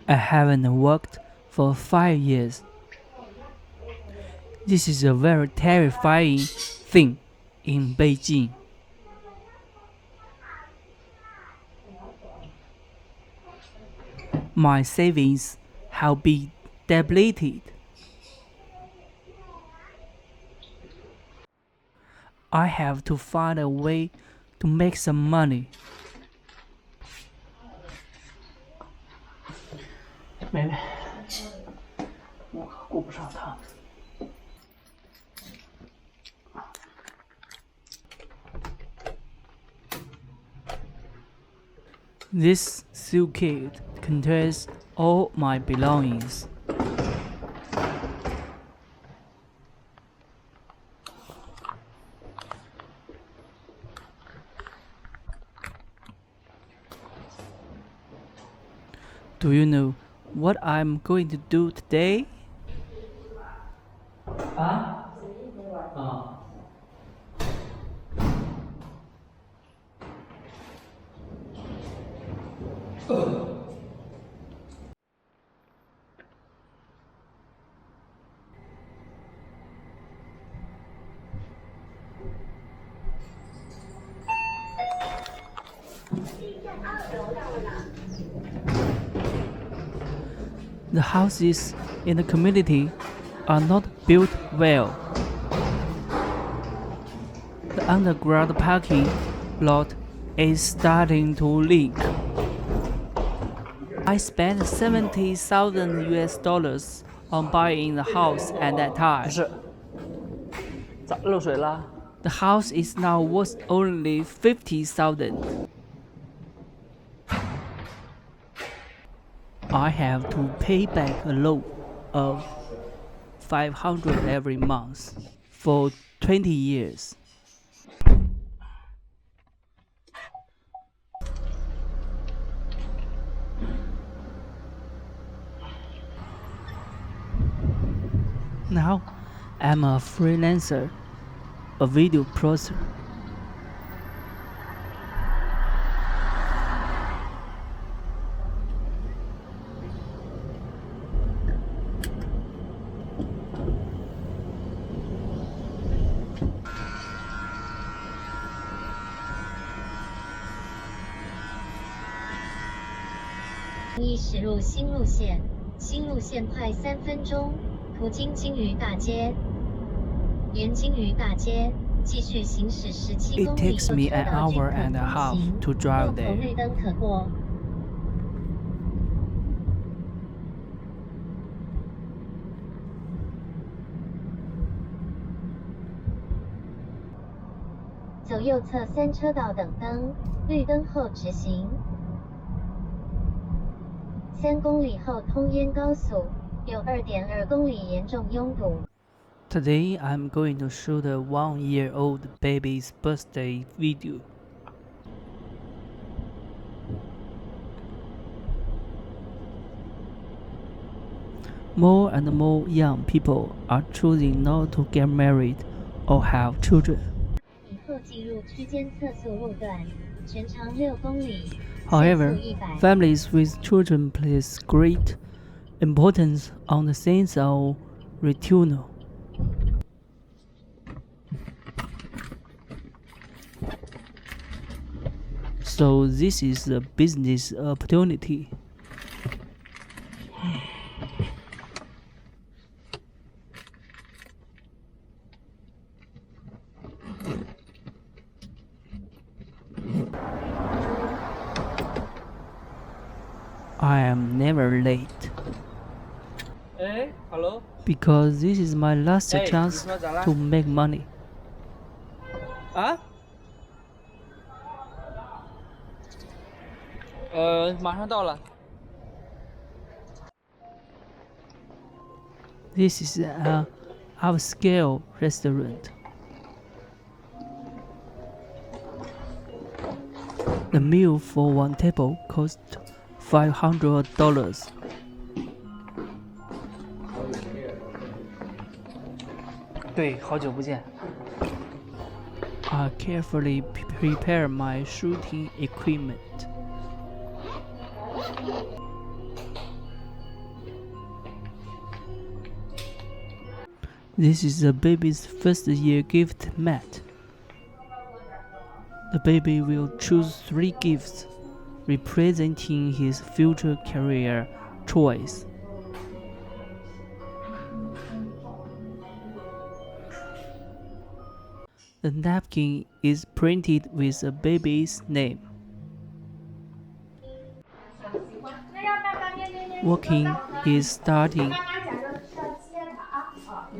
I haven't worked for 5 years. This is a very terrifying thing in Beijing. My savings have been depleted. I have to find a way to make some money. 妹妹，我可顾不上他。This suitcase contains all my belongings. Do you know what I'm going to do today? 啊？啊。The houses in the community are not built well. The underground parking lot is starting to leak. I spent 70,000 US dollars on buying the house at that time. 不是，咋漏水了？ The house is now worth only 50,000. I have to pay back a loan of 500 every month for 20 years. Now, I'm a freelancer, a video producer.已驶入新路线，新路线快3分钟，途经金鱼大街，沿金鱼大街继续行驶17 It 公里 takes 后 me 车 an 道均 hour 可 and a 通 half 行， to 路 drive 口 there. 绿灯可过。走右侧3车道等灯，绿灯后直行。3公里后通燕高速，有2.2公里严重拥堵。 Today I'm going to shoot a 1-year-old baby's birthday video. More and more young people are choosing not to get married or have children. 以后进入区间测速路段，全长6公里，限 However, 速100。 families with children place great importance on the sense of return. So this is a business opportunity. I am never late 哎，Hello， because this is my last 哎，你 chance 说咋了 to make money. 啊？马上到了。 This is an upscale restaurant. The meal for one table cost $500. 对，好久不见。 I carefully prepare my shooting equipment. This is the baby's first year gift mat. The baby will choose 3 gifts, representing his future career choice. The napkin is printed with a baby's name. Working is starting.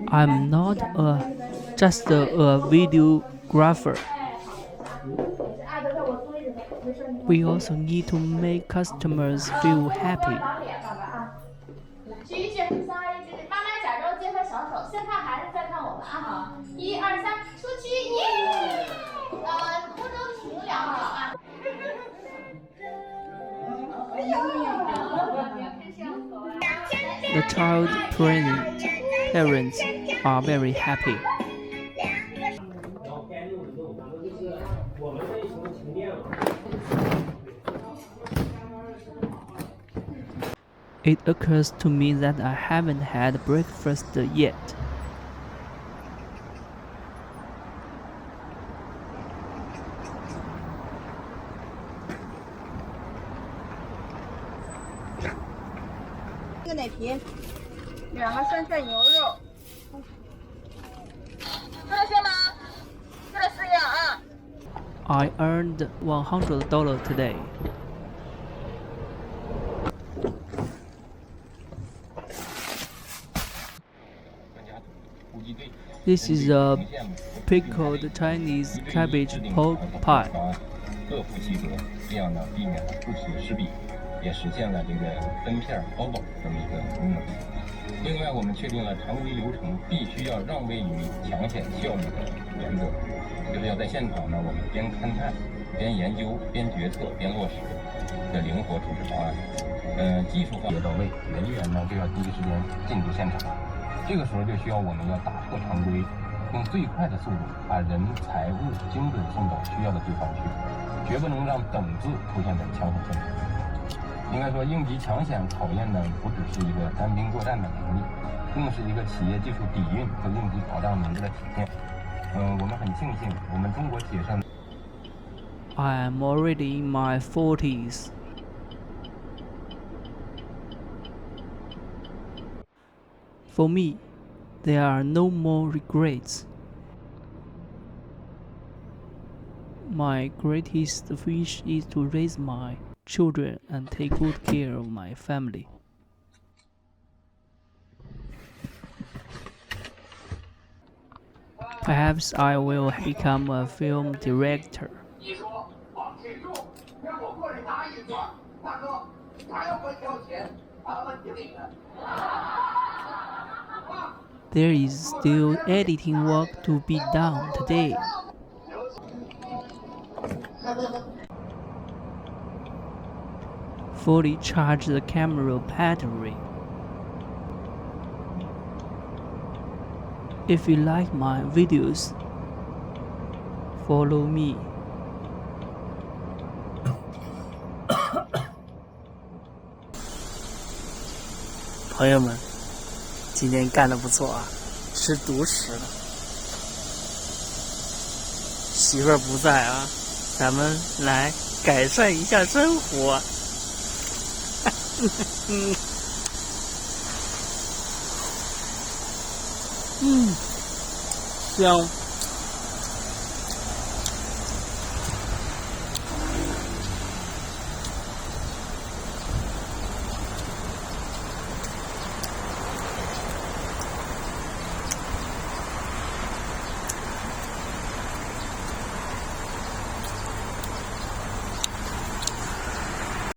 I'm not just a videographer. We also need to make customers feel happy. The child's parents are very happy. It occurs to me that I haven't had breakfast yet.2个酸菜牛肉，吃了些吗？吃了4样啊。I earned $100 today. This is a pickled Chinese cabbage pork pie. 各负其责，这样呢，避免不时失笔，也实现了这个分片包饱这么一个功能。另外，我们确定了常规流程必须要让位于抢险效率的原则，就是要在现场呢，我们边勘探、边研究、边决策、边落实的灵活处置方案。技术方面到位，人员呢就要第一时间进入现场。这个时候就需要我们要打破常规，用最快的速度把人、财物精准送到需要的地方去，绝不能让等字出现在枪口上。应该说，应急抢险考验呢，不只是一个单兵作战的能力，更是一个企业技术底蕴和应急保障能力的体现。我们很庆幸，我们中国企业上。I am already in my 40s. For me, there are no more regrets. My greatest wish is to raise my children and take good care of my family. Perhaps I will become a film director. There is still editing work to be done today. Fully charge the camera battery. If you like my videos, follow me. 朋友们，今天干得不错啊，吃独食了。媳妇儿不在啊，咱们来改善一下生活。香。